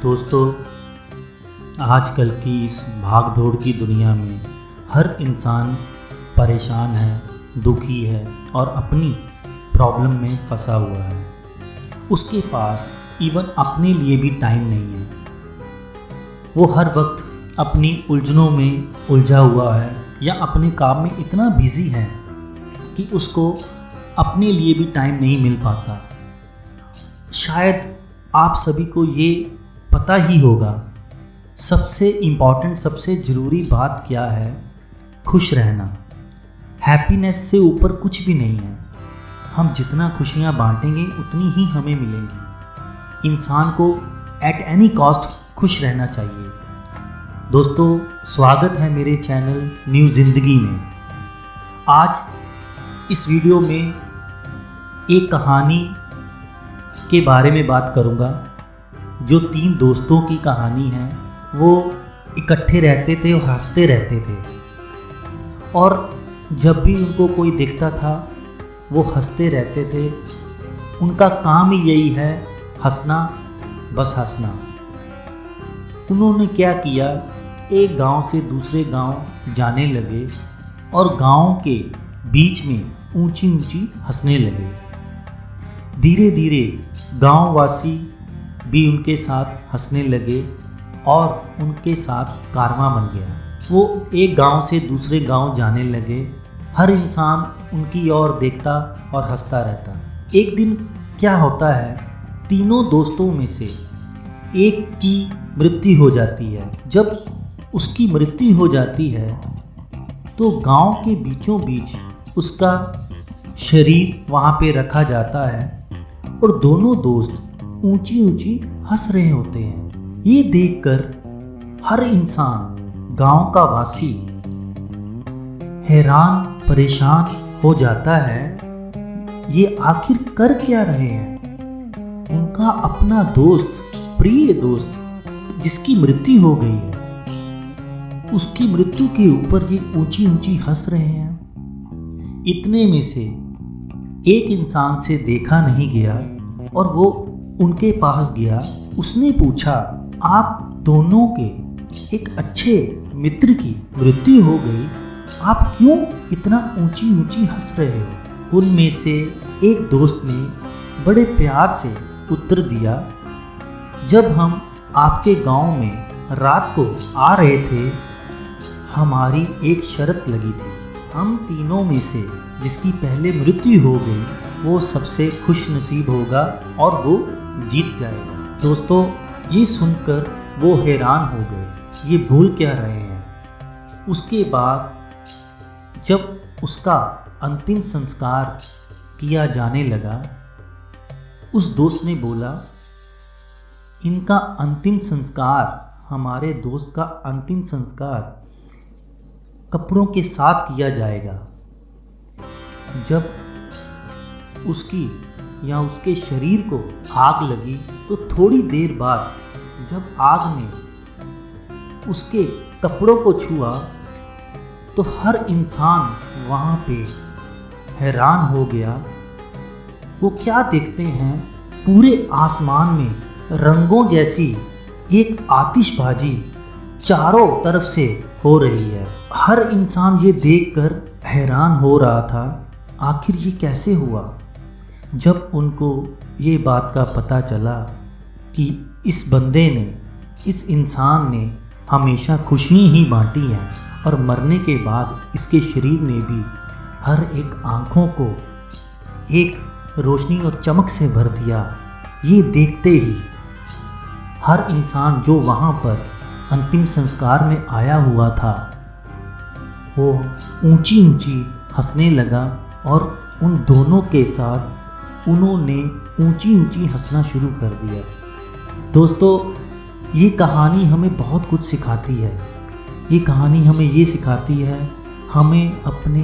दोस्तों, आजकल की इस भाग दौड़ की दुनिया में हर इंसान परेशान है, दुखी है और अपनी प्रॉब्लम में फंसा हुआ है। उसके पास इवन अपने लिए भी टाइम नहीं है। वो हर वक्त अपनी उलझनों में उलझा हुआ है या अपने काम में इतना बिजी है कि उसको अपने लिए भी टाइम नहीं मिल पाता। शायद आप सभी को ये पता ही होगा, सबसे इम्पॉर्टेंट, सबसे ज़रूरी बात क्या है? खुश रहना। हैप्पीनेस से ऊपर कुछ भी नहीं है। हम जितना खुशियाँ बांटेंगे उतनी ही हमें मिलेंगी। इंसान को एट एनी कॉस्ट खुश रहना चाहिए। दोस्तों, स्वागत है मेरे चैनल न्यू ज़िंदगी में। आज इस वीडियो में एक कहानी के बारे में बात करूँगा। जो 3 दोस्तों की कहानी है। वो इकट्ठे रहते थे और हंसते रहते थे, और जब भी उनको कोई दिखता था वो हंसते रहते थे। उनका काम ही यही है, हंसना, बस हंसना। उन्होंने क्या किया, एक गांव से दूसरे गांव जाने लगे और गांव के बीच में ऊंची ऊंची हंसने लगे। धीरे धीरे गांववासी भी उनके साथ हंसने लगे और उनके साथ कारवां बन गया। वो एक गांव से दूसरे गांव जाने लगे। हर इंसान उनकी ओर देखता और हंसता रहता। एक दिन क्या होता है, तीनों दोस्तों में से एक की मृत्यु हो जाती है। जब उसकी मृत्यु हो जाती है तो गांव के बीचों बीच उसका शरीर वहाँ पे रखा जाता है और दोनों दोस्त ऊंची ऊंची हंस रहे होते हैं। ये देखकर हर इंसान, गांव का वासी हैरान परेशान हो जाता है। ये आखिर कर क्या रहे हैं? उनका अपना दोस्त, प्रिय दोस्त, जिसकी मृत्यु हो गई है, उसकी मृत्यु के ऊपर ये ऊंची ऊंची हंस रहे हैं। इतने में से एक इंसान से देखा नहीं गया और वो उनके पास गया। उसने पूछा, आप दोनों के एक अच्छे मित्र की मृत्यु हो गई, आप क्यों इतना ऊंची ऊंची हंस रहे हो? उनमें से एक दोस्त ने बड़े प्यार से उत्तर दिया, जब हम आपके गांव में रात को आ रहे थे, हमारी एक शर्त लगी थी। हम तीनों में से जिसकी पहले मृत्यु हो गई वो सबसे खुश नसीब होगा और वो जीत जाएगा। दोस्तों, ये सुनकर वो हैरान हो गए, ये भूल क्या रहे हैं। उसके बाद जब उसका अंतिम संस्कार किया जाने लगा, उस दोस्त ने बोला, इनका अंतिम संस्कार, हमारे दोस्त का अंतिम संस्कार कपड़ों के साथ किया जाएगा। जब उसकी या उसके शरीर को आग लगी तो थोड़ी देर बाद जब आग ने उसके कपड़ों को छुआ तो हर इंसान वहाँ पे हैरान हो गया। वो क्या देखते हैं, पूरे आसमान में रंगों जैसी एक आतिशबाजी चारों तरफ से हो रही है। हर इंसान ये देखकर हैरान हो रहा था, आखिर ये कैसे हुआ? जब उनको ये बात का पता चला कि इस बंदे ने, इस इंसान ने हमेशा खुशियाँ ही बांटी हैं और मरने के बाद इसके शरीर ने भी हर एक आँखों को एक रोशनी और चमक से भर दिया। ये देखते ही हर इंसान जो वहाँ पर अंतिम संस्कार में आया हुआ था वो ऊंची ऊंची हंसने लगा और उन दोनों के साथ उन्होंने ऊंची ऊंची हंसना शुरू कर दिया। दोस्तों, ये कहानी हमें बहुत कुछ सिखाती है। ये कहानी हमें ये सिखाती है, हमें अपने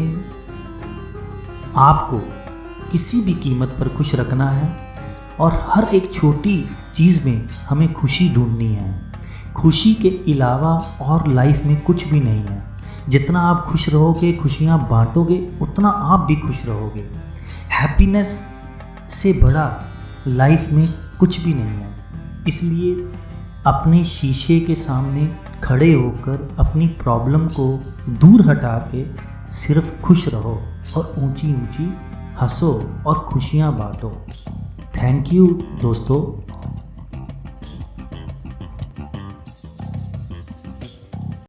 आप को किसी भी कीमत पर खुश रखना है और हर एक छोटी चीज़ में हमें खुशी ढूंढनी है। खुशी के अलावा और लाइफ में कुछ भी नहीं है। जितना आप खुश रहोगे, खुशियाँ बांटोगे, उतना आप भी खुश रहोगे। हैप्पीनेस से बड़ा लाइफ में कुछ भी नहीं है। इसलिए अपने शीशे के सामने खड़े होकर अपनी प्रॉब्लम को दूर हटा के सिर्फ खुश रहो और ऊंची ऊंची हंसो और खुशियां बांटो। थैंक यू दोस्तों।